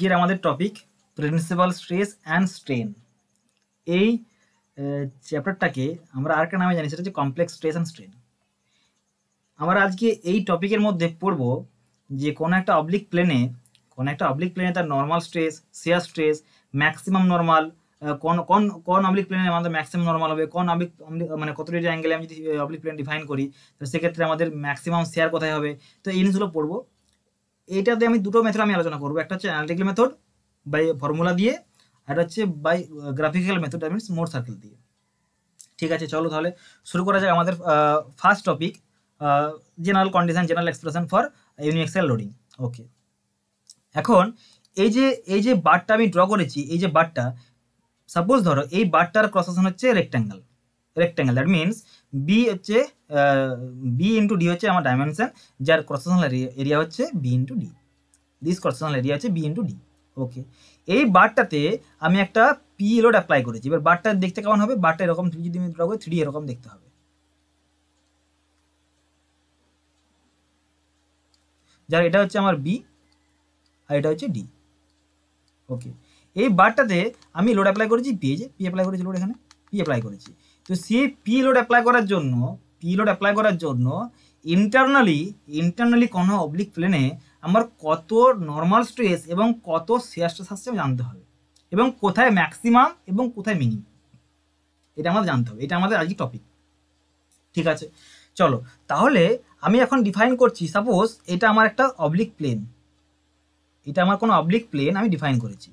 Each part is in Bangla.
আজকের আমাদের topic principal stress and strain. এই চ্যাপ্টারটাকে আমরা আরেকটা নামে জানি, সেটা হচ্ছে কমপ্লেক্স স্ট্রেস অ্যান্ড স্ট্রেন। আমরা আজকে এই টপিকের মধ্যে পড়ব যে কোনো একটা অবলিক প্লেনে তার normal stress, shear stress, maximum normal, কোন কোন কোন অবলিক প্লেনে আমাদের ম্যাক্সিমাম নর্মাল হবে, কোন অবলিক মানে কত ডিগ্রি অ্যাঙ্গেলে আমি যদি অবলিক প্লেন ডিফাইন করি তো সেক্ষেত্রে আমাদের ম্যাক্সিমাম শেয়ার কোথায় হবে। তো এই জিনিসগুলো পড়বো। এইটাতে আমি দুটো মেথড আমি আলোচনা করবো, একটা হচ্ছে অ্যানালিটিক্যাল মেথড বাই ফর্মুলা দিয়ে, আর হচ্ছে by graphical method, that means Mohr circle দিয়ে। ঠিক আছে, চলো তাহলে শুরু করা যায়। আমাদের first topic general condition, general expression for uniaxial loading. Okay, এখন এই যে বারটা আমি ড্র করেছি, এই যে বারটা, সাপোজ ধরো এই বারটার ক্রস সেকশন হচ্ছে রেক্ট্যাঙ্গেল, দ্যাট মিনস বি হচ্ছে বি ইন্টু ডি হচ্ছে আমার ডাইমেনশন, যার ক্রস সেকশনাল এরিয়া হচ্ছে b into d. This cross sectional area হচ্ছে বি ইন্টু ডি। ওকে, এই বারটাতে আমি একটা পি লোড অ্যাপ্লাই করেছি। এবার বারটা দেখতে কেমন হবে? বারটা এরকম যদি আমি ড্র করি 3D এরকম দেখতে হবে। যার এটা হচ্ছে আমার বি আর এটা হচ্ছে ডি। ওকে, এই বারটাতে আমি লোড অ্যাপ্লাই করেছি পি অ্যাপ্লাই করেছি, লোড এখানে পি অ্যাপ্লাই করেছি। তো সেই পি লোড অ্যাপ্লাই করার জন্য ইন্টারনালি কোনো অবলিক প্লেনে আমার কত নর্মাল স্ট্রেস এবং কত শিয়ার স্ট্রেস আসছে আমি জানতে হবে, এবং কোথায় ম্যাক্সিমাম এবং কোথায় মিনিমাম, এটা আমাদের জানতে হবে। এটা আমাদের আজকে টপিক। ঠিক আছে, চলো তাহলে আমি এখন ডিফাইন করছি। সাপোজ এটা আমার একটা অবলিক প্লেন, আমি ডিফাইন করেছি।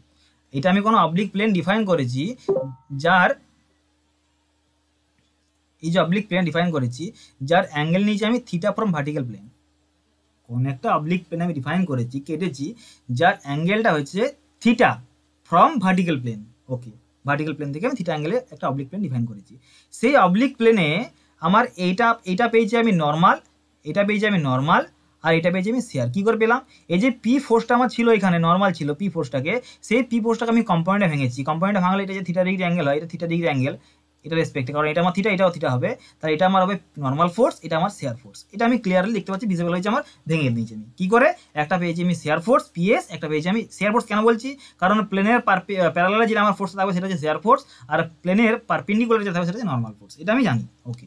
যার এই যে অবলিক প্লেন ডিফাইন করেছি, যার অ্যাঙ্গেল নিয়েছি আমি থিটা ফ্রম ভার্টিক্যাল প্লেন। কোন একটা অবলিক প্লেন আমি ডিফাইন করেছি, কেটেছি, যার অ্যাঙ্গেলটা হচ্ছে theta from vertical plane. Okay, vertical plane থেকে আমি থিটা অ্যাঙ্গেলে একটা অবলিক প্লেন ডিফাইন করেছি। সেই অবলিক প্লেনে আমার এইটা পেয়েছি আমি নর্মাল, আর এটা পেয়েছি আমি শেয়ার। কী করে পেলাম? এই যে পি ফোর্সটা আমার ছিল এখানে, নর্মাল ছিল পি ফোর্সটাকে, সেই পি ফোর্সটাকে আমি কম্পোনেন্টে ভেঙেছি। কম্পোনেন্টে ভাঙলে এটা যে থিটা ডিগ্রি অ্যাঙ্গেল হয়, এটা থিটা ডিগ্রি অ্যাঙ্গেল, এটা রেসপেক্টে, কারণ এটা আমার থিটা, এটাও থিটা হবে, তাই এটা আমার হবে নর্মাল ফোর্স, এটা আমার শেয়ার ফোর্স। এটা আমি ক্লিয়ারলি দেখতে পাচ্ছি, ভিজিবল হয়েছে আমার, ভেঙে দিয়েছি আমি। কী করে? একটা পেয়েছি আমি শেয়ার ফোর্স পিএস, একটা পেয়েছি আমি শেয়ার ফোর্স। কেন বলছি? কারণ প্লেনের প্যারালালে যেটা আমার ফোর্স থাকবে সেটা হচ্ছে শেয়ার ফোর্স, আর প্লেনের পারপেন্ডিকুলার যেটা থাকবে সেটা হচ্ছে নর্মাল ফোর্স। এটা আমি জানি। ওকে,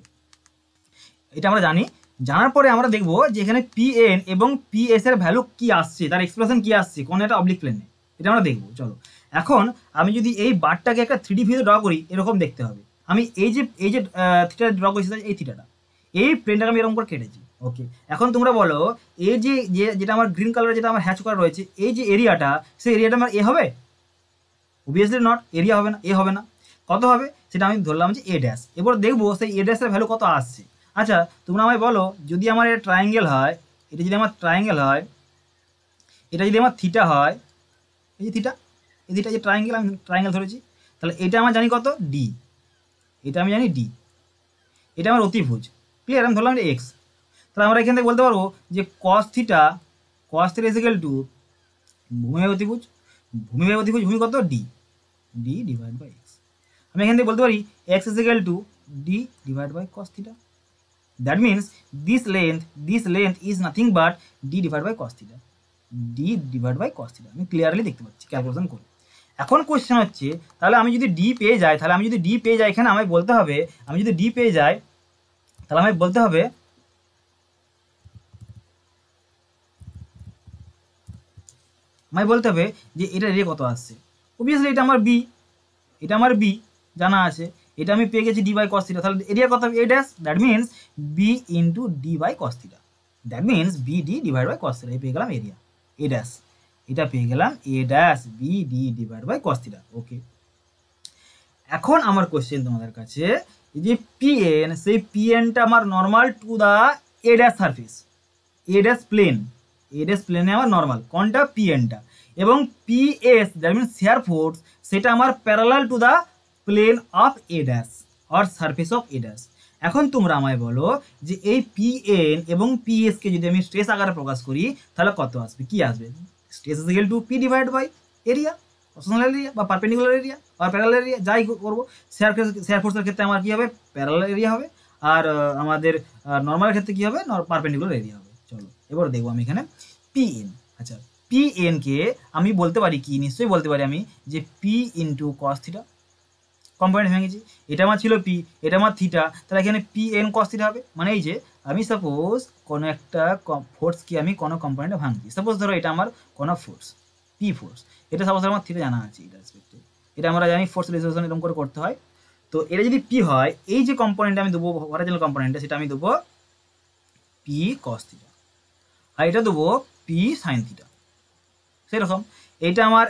এটা আমরা জানি। জানার পরে আমরা দেখবো যে এখানে পিএন এবং পিএস এর ভ্যালু কি আসছে, তার এক্সপ্রেশন কি আসছে কোন একটা অবলিক প্লেনে, এটা আমরা দেখবো। চলো, এখন আমি যদি এই বারটাকে একটা 3D ভিউতে ড্র করি, এরকম দেখতে হবে। আমি এই যে থিটা ড্র করেছি, এই থিটাটা, এই প্লেনটাকে আমি এরকম করে কেটেছি। ওকে, এখন তোমরা বলো এই যে যেটা আমার গ্রিন কালার, যেটা আমার হ্যাচ করা রয়েছে, এই যে এরিয়াটা, সেই এরিয়াটা আমার এ হবে? অবভিয়াসলি নট, এরিয়া হবে না, এ হবে না। কত হবে? সেটা আমি ধরলাম যে এ ড্যাশ। এবার দেখবো সেই এ ড্যাশের ভ্যালু কত আসছে। আচ্ছা, তোমরা আমায় বলো, যদি আমার এটা ট্রায়াঙ্গেল হয়, এটা যদি আমার থিটা হয়, এই যে থিটা যে ট্রায়াঙ্গেল, আমি ট্রায়াঙ্গেল ধরেছি, তাহলে এটা আমার জানি কত? ডি। এটা আমি জানি ডি, এটা আমার অতিভুজ। ক্লিয়ার? আমি ধরলাম এক্স। তাহলে আমরা এখান থেকে বলতে পারবো যে কস থিটা ইজিক্যাল টু ভূমি বাই অতিভুজ, ভূমি কত? D divide by x. আমি এখান থেকে বলতে পারি x is equal to d divide by cos theta. That means this length is nothing but d divided by cos theta. আমি ক্লিয়ারলি দেখতে পাচ্ছি ক্যালকুলেশন করে। এখন কোশ্চেন হচ্ছে, তাহলে আমি যদি ডি পেয়ে যাই, এখানে আমায় বলতে হবে, যে এটা রে কত আসছে। অবভিয়াসলি এটা আমার বি জানা আছে, এটা আমি পেয়ে গেছি ডি বাই কস থিটা। তাহলে এরিয়া কত হবে? A dash. That means B into D by cos theta, that means B D divide by cos theta. এই পেয়ে গেলাম এরিয়া এ ড্যাশ, এটা পেয়ে গেলাম A dash B D divide by cos theta. Okay, এখন আমার কোশ্চেন তোমাদের কাছে, যে পিএন, সেই পিএনটা আমার normal to the A dash surface, A dash প্লেনে আমার নর্মাল কোনটা? পিএনটা। এবং P S that means shear force, সেটা আমার parallel to the plane of A dash or surface of A dash. এখন তোমরা আমায় বলো যে এই পিএন এবং পিএসকে যদি আমি স্ট্রেস আকারে প্রকাশ করি, তাহলে কত আসবে? কি আসবে? Stress equal to P divide by area, proportional area বা পারপেন্ডিকুলার এরিয়া বা প্যারালাল এরিয়া, যাই করবো। শেয়ার ফোর্সের ক্ষেত্রে আমার কী হবে? প্যারালাল এরিয়া হবে, আর আমাদের নর্মালের ক্ষেত্রে কী হবে? পারপেন্ডিকুলার এরিয়া হবে। চলো এবার দেখবো আমি এখানে পিএন। আচ্ছা, পি এনকে আমি বলতে পারি কি, নিশ্চয়ই বলতে পারি আমি যে P into cos theta, component ভেঙেছি, এটা আমার ছিল পি, এটা আমার থিটা, তাহলে এখানে পি এন কস থিটা হবে। মানে এই যে আমি সাপোজ কোনো একটা ফোর্সকে আমি কোনো কম্পোনেন্টে ভাঙছি, সাপোজ ধরো এটা আমার কোনো ফোর্স, পি ফোর্স, এটা সাপোজ আমার থিটা জানা আছে, এটা রেসপেক্টে এটা আমরা জানি ফোর্স রেজলিউশন এরকম করে করতে হয়। তো এটা যদি পি হয়, এই যে কম্পোনেন্ট আমি দেবো অরিজিনাল কম্পোনেন্টে, সেটা আমি দেবো পি কস থিটা, আর এটা দেবো পি সাইন থিটা। সেরকম এটা আমার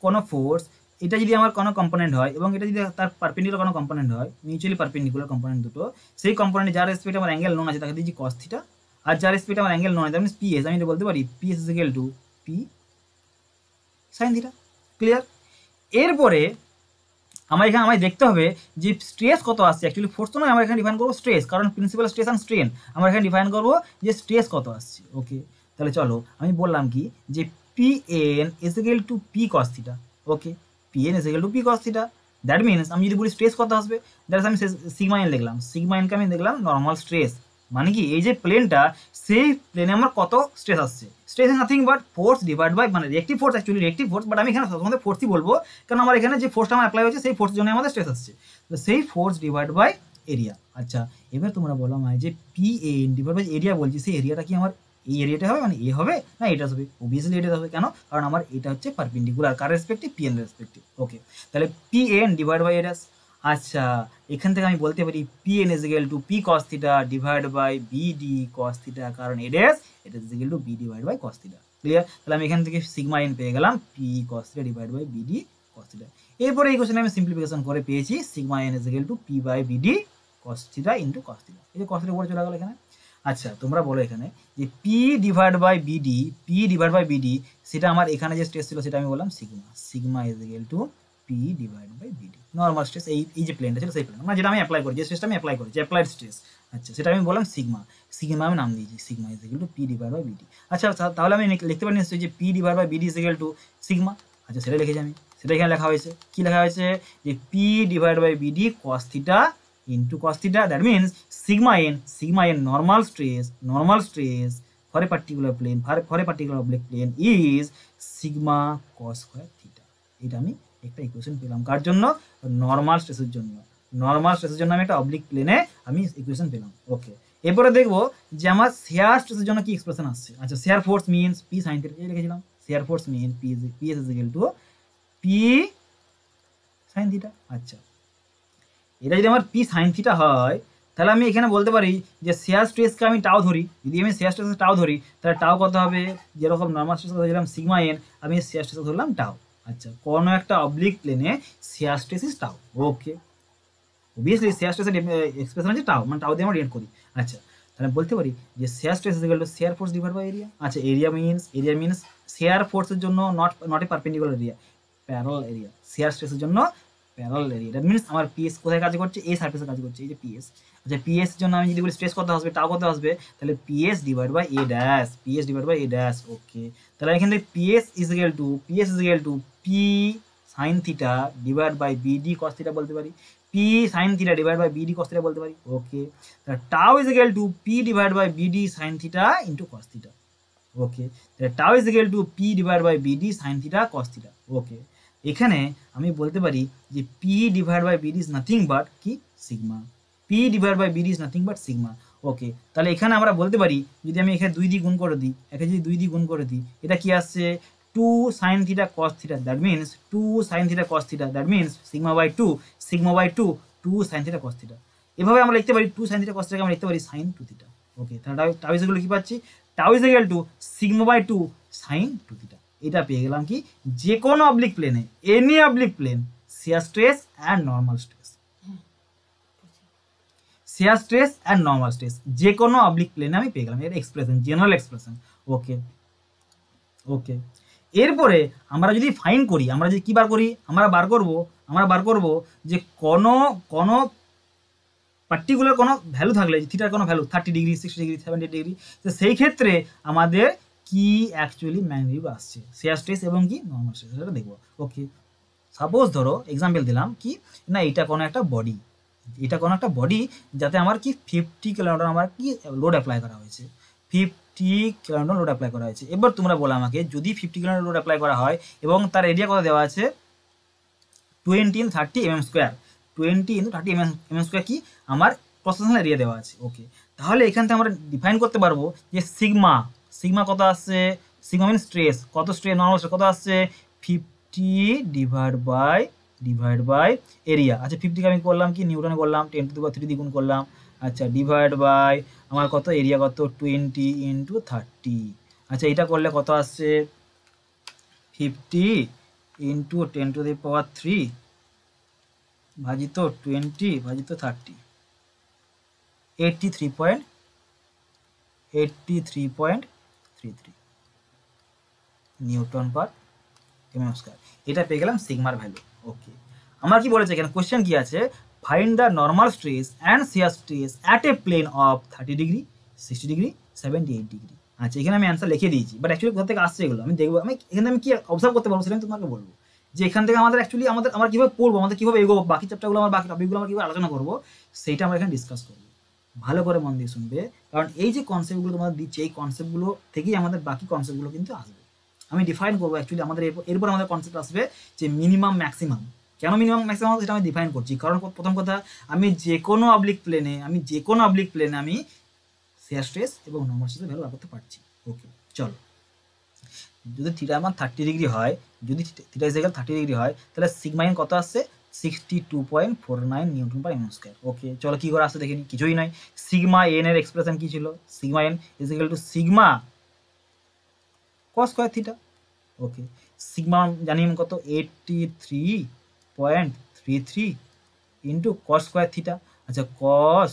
কোনো ফোর্স, এটা যদি আমার কোনো কম্পোনেন্ট হয় এবং এটা যদি তার পারপেন্ডিকুলার কোনো কম্পোনেন্ট হয়, মিউচুয়ালি পারপেন্ডিকুলার কম্পোনেন্ট দুটো, সেই কম্পোনেন্টে যার রেসপেক্টে আমার অ্যাঙ্গেল নোন আছে তাকে দিচ্ছি কস থিটা, আর যার রেসপেক্টে আমার অ্যাঙ্গেল নোন আছে মিনস পি এস, আমি এটা বলতে পারি P S is equal to P sine theta. Clear? এরপরে আমার এখানে আমায় দেখতে হবে যে স্ট্রেস কত আসছে, অ্যাকচুয়ালি ফোর্স তো নয়, আমরা এখানে ডিফাইন করবো স্ট্রেস, কারণ প্রিন্সিপাল স্ট্রেস অ্যান্ড স্ট্রেন, আমরা এখানে ডিফাইন করবো যে স্ট্রেস কত আসছে। ওকে, তাহলে চলো আমি বললাম কি যে P N is equal to P cos theta. Okay, P N is equal to P cos theta, that means আমি যদি বলি স্ট্রেস কত আসবে, দ্যাট আমি সিগমা এন লিখলাম, সিগমা এনকে আমি দেখলাম নর্মাল স্ট্রেস, মানে কি এই যে প্লেনটা, সেই প্লেনে আমার কত স্ট্রেস আসছে, stress is nothing but force divide by, মানে reactive force, actually reactive force, but আমি এখানে সবসময় ফোর্সই বলবো, কারণ আমার এখানে যে ফোর্সটা আমার অ্যাপ্লাই হচ্ছে সেই ফোর্সের জন্য আমাদের স্ট্রেস আসছে, তো সেই ফোর্স ডিভাইড বাই এরিয়া। আচ্ছা, এবার তোমরা বলো আমায় যে P N divide by area বলছি, সেই এরিয়াটা কি আমার এই এরিয়াটা হবে, মানে এ হবে না এটা হবে, অবভিয়াসলি এটা হবে, কেন, কারণ আমার এটা হচ্ছে পারপেন্ডিকুলার কার respective, P N respective. Okay, তাহলে P N divide by area. আচ্ছা, এখান থেকে আমি বলতে পারি P N is equal to P cos theta divide by BD cos theta, কারণ এটা is equal to b divide by cos theta. Clear? তাহলে আমি এখান থেকে সিগমা এন পেয়ে গেলাম P cos theta divide by BD cos theta. এরপরে এই কোশ্চেনে আমি সিম্পলিফিকেশন করে পেয়েছি sigma N is equal to P by BD cos theta into cos theta. এই যে কস থিটা উপরে চলে গেল এখানে। আচ্ছা, তোমরা বলো এখানে যে পি ডিভাইড বাই বিডি, সেটা আমার এখানে যে স্ট্রেস ছিল সেটা আমি বললাম sigma is equal to P divide by b d, normal stress, এই যে প্লেনটা ছিল সেই প্লেন, মানে যেটা আমি অ্যাপ্লাই করি, যে স্ট্রেসটা আমি অ্যাপ্লাই করি, যে অ্যাপ্লাইড স্ট্রেস। আচ্ছা, সেটা আমি বললাম সিগমা আমি নাম দিয়েছি, sigma is equal to P divide by BD. আচ্ছা, তাহলে আমি লিখতে পারি নিশ্চয়ই যে P divide by BD is equal to sigma. আচ্ছা, সেটা লিখেছি আমি, সেটা এখানে লেখা হয়েছে, কি লেখা হয়েছে যে P divide by BD cos theta into cos theta, that means sigma N normal stress for a particular plane, for a particular oblique plane is sigma cos square theta. এটা আমি একটা ইকুয়েশন পেলাম, কার জন্য, নর্মাল স্ট্রেসের জন্য, আমি একটা অবলিক প্লেনে আমি ইকুয়েশন পেলাম। ওকে, এরপরে দেখবো যে আমার শেয়ার স্ট্রেসের জন্য কি এক্সপ্রেশন আসছে। আচ্ছা, shear force means P sine theta, এই লিখেছিলাম, shear force mean P S is equal to P sine theta. আচ্ছা, এটা যদি আমার পি সাইন থিটা হয়, তাহলে আমি এখানে বলতে পারি যে শেয়ার স্ট্রেসকে আমি টাও ধরি, যদি আমি শেয়ার স্ট্রেসকে টাও ধরি, তাহলে টাও কত হবে, যেরকম নর্মাল স্ট্রেস ধরলাম সিগমা এন, আমি শেয়ার স্ট্রেস ধরলাম টাও। আচ্ছা, কোনো একটা অবলিক প্লেনে শেয়ার স্ট্রেস ইজ টাও। ওকে, অবভিয়াসলি শেয়ার স্ট্রেসের এক্সপ্রেশন হচ্ছে টাও, মানে টাও দিয়ে আমরা রিলেট করি। আচ্ছা, তাহলে বলতে পারি যে shear stress is equal to shear force divide by area. আচ্ছা, এরিয়া মিনস শেয়ার ফোর্সের জন্য not a perpendicular area, parallel area, shear স্ট্রেসের জন্য প্যারালাল এরিয়া, দ্যাট মিনস আমার পিএস কোথায় কাজ করছে, এই সারফেসে কাজ করছে, এই যে পিএস। আচ্ছা, পিএস এর জন্য আমি যদি বলি স্ট্রেস কত আসবে, টাও কত আসবে, তাহলে PS divide by A dash, okay, তাহলে এখান থেকে PS is equal to P sine theta divide by BD cos theta বলতে পারি, P sine theta divide by BD cos theta বলতে পারি। ওকে, তাহলে tau is equal to P divide by BD sine theta into cos theta. Okay, তাহলে tau is equal to P divide by BD sine theta cos theta. Okay, এখানে আমি বলতে পারি যে P divide by BD is nothing but কি sigma, P divide by BD is nothing but sigma. Okay, তাহলে এখানে আমরা বলতে পারি যদি আমি এখানে 2 দিয়ে গুণ করে দিই, এটা কি আসছে 2 sine theta cos theta, that means 2 sine theta cos theta, that means sigma by 2 2 sine theta cos theta. এভাবে আমরা লিখতে পারি 2 সাইন থিটা কস থিটাকে আমরা লিখতে পারি সাইন 2 থিটা। ওকে, তাহলে টাউ ইজ ইকুয়াল কি পাচ্ছি, tau is equal to sigma by 2 sine 2 theta. এটা পেয়ে গেলাম কি, যে কোনো অবলিক প্লেনে, any oblique plane, shear stress and normal stress, যে কোনো অবলিক প্লেনে আমি পেয়ে গেলাম, এর এক্সপ্রেশন, জেনারেল এক্সপ্রেশন। ওকে, এরপরে আমরা যদি ফাইন করি, আমরা যদি কি বার করি, আমরা বার করব যে কোনো পার্টিকুলার কোনো ভ্যালু থাকলে, থিটার কোনো ভ্যালু 30 ডিগ্রি, 60 ডিগ্রি, 70 ডিগ্রি, তো সেই ক্ষেত্রে আমাদের কি অ্যাকচুয়ালি ম্যাগনিটিউড আসছে, শেয়ার স্ট্রেস এবং কি নর্মাল স্ট্রেস, সেটা দেখবো। ওকে, সাপোজ ধরো এক্সাম্পল দিলাম কি না, এটা কোনো একটা বডি, যাতে আমার কি 50 কিলোমিটার আমার কি লোড অ্যাপ্লাই করা হয়েছে, 50 50 কিলোনিউটন লোড অ্যাপ্লাই করা হয়েছে। এবার তোমরা বলো আমাকে, যদি 50 কিলোনিউটন লোড অ্যাপ্লাই করা হয় এবং তার এরিয়া কত দেওয়া আছে 20 × 30 mm স্কোয়ার, 20 × 30 mm স্কোয়ার কি আমার ক্রস সেকশনাল এরিয়া দেওয়া আছে। ওকে, তাহলে এখান থেকে আমরা ডিফাইন করতে পারবো যে সিগমা কত আসছে, সিগমা মিন স্ট্রেস, কত স্ট্রেস নর্মাল স্ট্রেস কত আসছে 50 ডিভাইড বাই এরিয়া। আচ্ছা 50 কে আমি করলাম কি নিউটনে করলাম, 10⁻³ দ্বিগুণ করলাম। আচ্ছা ডিভাইড বাই আমার কত এরিয়া কত 20 × 30। আচ্ছা এটা করলে কত আসছে 50 × 10⁻³ ভাজিত 20 ভাজিত 30, 83.33 নিউটন পার mm স্কয়ার। এটা পেয়ে গেলাম সিগমার ভ্যালু। ওকে, আমার কি বলেছে এখানে কোশ্চেন কি আছে, find the normal stress and shear stress at a plane of 30 degree, 60 degree, 78 degree. আচ্ছা এখানে আমি অ্যান্সার লিখে দিয়েছি, বাট অ্যাকচুয়ালি কোথা থেকে আসছে এগুলো আমি দেখবো, এখানে আমি কি অবজার্ভ করতে পারবো সেটা আমি তোমাকে বলবো, যে এখান থেকে আমাদের অ্যাকচুয়ালি আমরা কীভাবে পড়বো, আমাদের কীভাবে এগোবো, বাকি চ্যাপ্টারগুলো বাকি টপিকগুলো আমরা কীভাবে আলোচনা করবো সেইটা আমরা এখানে ডিসকাস করবো। ভালো করে মন দিয়ে শুনবে, কারণ এই যে কনসেপ্টগুলো তোমাদের দিচ্ছে এই কনসেপ্টগুলো থেকেই আমাদের বাকি কনসেপ্টগুলো কিন্তু আসবে। আমি ডিফাইন করবো অ্যাকচুয়ালি আমাদের এরপর আমাদের কনসেপ্ট আসবে যে মিনিমাম ম্যাক্সিমাম। কেন মিনিমাম ম্যাক্সিমাম সেটা আমি ডিফাইন করছি, কারণ প্রথম কথা আমি যে কোনো অবলিক প্লেনে আমি শিয়ার স্ট্রেস এবং নর্মাল স্ট্রেসের ভ্যালু বার করতে পারছি। ওকে চলো, যদি থিটা আমার 30 ডিগ্রি হয়, যদি থিটা ইজ ইকুয়াল 30 ডিগ্রি হয়, তাহলে সিগমা এন কত আসছে 62.49 নিউটন পার mm স্কয়ার। ওকে চলো কি করে আসছে দেখে নি, কিছুই নয়, সিগমা এন এর এক্সপ্রেশন কি ছিল, sigma N is equal to sigma cos square theta. Okay sigma জানি আমি কত 83.33 ইন্টু cos স্কয়ার থিটা। আচ্ছা cos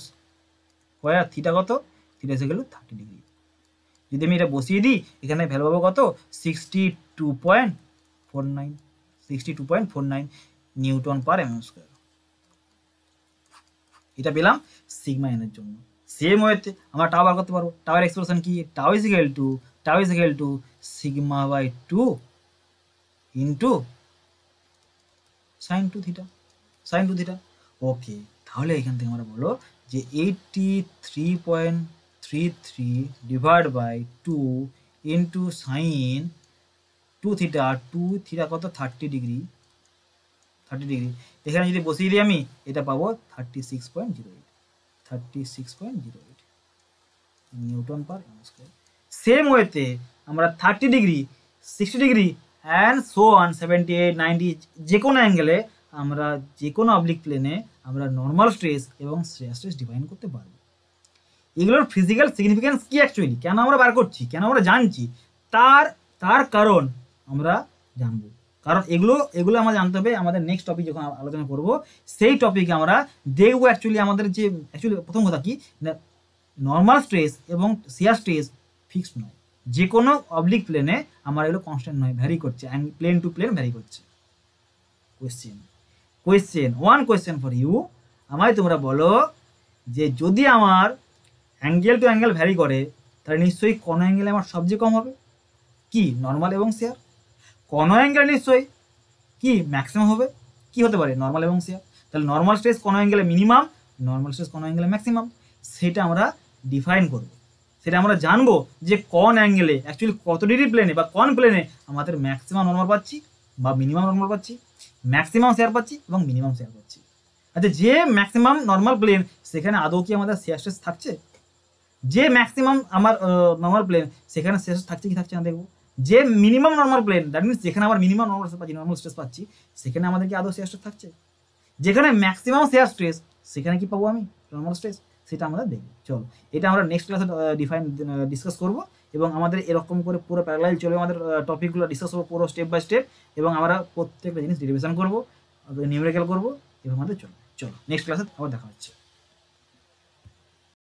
স্কয়ার থিটা কত, theta is equal two 30 degree. যদি আমি এটা বসিয়ে দিই এখানে ভ্যালু পাবো কত 62.49 নিউটন পার mm স্কয়ার। এটা পেলাম সিগমা এন এর জন্য। সেম ওয়েতে আমরা টাও বার করতে পারবো, টাওয়ের এক্সপ্রেশন কি, tau is equal to sigma by 2 into sine 2 theta. Okay তাহলে এখান থেকে আমরা বলো যে 83.33 divide by 2 into sine 2 theta কত 30 ডিগ্রি। এখানে যদি বসিয়ে দিই আমি এটা পাবো 36.08 নিউটন পার mm স্কয়ার। সেম ওয়েতে আমরা 30 degree, 60 degree and so on 78, 90 যে কোনো অ্যাঙ্গেলে আমরা যে কোনো অবলিক প্লেনে আমরা নর্মাল স্ট্রেস এবং শিয়ার স্ট্রেস ডিফাইন করতে পারবো। এগুলোর ফিজিক্যাল সিগনিফিকেন্স কি অ্যাকচুয়ালি, কেন আমরা বার করছি, কেন আমরা জানছি, তার কারণ আমরা জানবো, কারণ এগুলো আমরা জানতে হবে আমাদের নেক্সট টপিক যখন আলোচনা করব সেই টপিকে আমরা দেখবো অ্যাকচুয়ালি আমাদের যে প্রথম কথা কি নর্মাল স্ট্রেস এবং শিয়ার স্ট্রেস ফিক্সড নয়, যে কোনো অবলিক প্লেনে আমার এগুলো কনস্ট্যান্ট নয়, ভ্যারি করছে, প্লেন টু প্লেন ভ্যারি করছে। ওয়ান কোয়েশ্চেন ফর ইউ, আমায় তোমরা বলো যে যদি আমার অ্যাঙ্গেল টু অ্যাঙ্গেল ভ্যারি করে তাহলে নিশ্চয়ই কোনো অ্যাঙ্গেলে আমার সবচেয়ে কম হবে কি নর্মাল এবং শিয়ার, কোনো অ্যাঙ্গেল নিশ্চয়ই কি ম্যাক্সিমাম হবে, কি হতে পারে নর্মাল এবং শিয়ার। তাহলে নর্মাল স্ট্রেস কোনো অ্যাঙ্গেলে মিনিমাম, নর্মাল স্ট্রেস কোনো অ্যাঙ্গেলে ম্যাক্সিমাম, সেটা আমরা ডিফাইন করব, সেটা আমরা জানবো যে কোন অ্যাঙ্গেলে অ্যাকচুয়ালি কত ডিগ্রি প্লেনে বা কোন প্লেনে আমাদের ম্যাক্সিমাম নর্মাল পাচ্ছি বা মিনিমাম নর্মাল পাচ্ছি, ম্যাক্সিমাম শেয়ার পাচ্ছি এবং মিনিমাম শেয়ার পাচ্ছি। আচ্ছা যে ম্যাক্সিমাম নর্মাল প্লেন সেখানে আদৌ কি আমাদের শেয়ার স্ট্রেস থাকছে, যে ম্যাক্সিমাম আমার নর্মাল প্লেন সেখানে শেয়ার থাকছে কি থাকছে না দেখবো, যে minimum normal plane that means যেখানে আমার মিনিমাম নর্মাল স্ট্রেস পাচ্ছি, নর্মাল স্ট্রেস পাচ্ছি, সেখানে আমাদের কি আদৌ শেয়ার স্ট্রেস থাকছে, যেখানে ম্যাক্সিমাম শেয়ার স্ট্রেস সেখানে কি পাবো আমি নর্মাল স্ট্রেস, সেটা আমরা দেখব। চলো এটা আমরা নেক্সট ক্লাসে ডিসকাস করব এবং আমাদের এরকম করে পুরো প্যারালাল চলে আমাদের টপিকগুলো ডিসকাস করবো পুরো স্টেপ বাই স্টেপ, এবং আমরা প্রত্যেকটা জিনিস ডেরিভেশন করবো, নিউমেরিক্যাল করবো এবং আমাদের চলো নেক্সট ক্লাসে আবার দেখা হচ্ছে।